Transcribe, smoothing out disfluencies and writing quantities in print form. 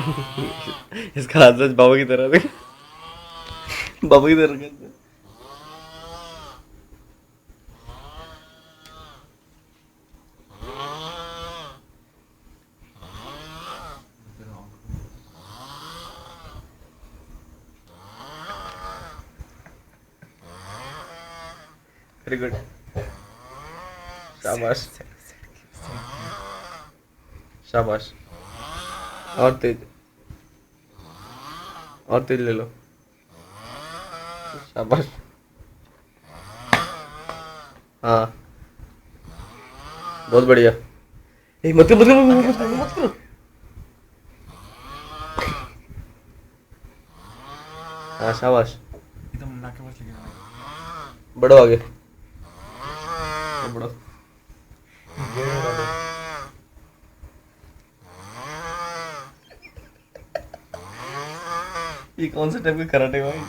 इसका हाथ सच बाबा की तरह देख। बाबा की तरह करता है। Very good. शाबाश। शाबाश। और तेज। और तेज ले लो। शाबाश। हाँ, बहुत बढ़िया। ए, मत करो मत करो मत करो मत करो। हाँ शाबाश। एकदम नाक के पास लेके जाना। बढ़ो आगे। बढ़ो। गियर में डालो। ये कौन सा टाइप का कराटे भाई?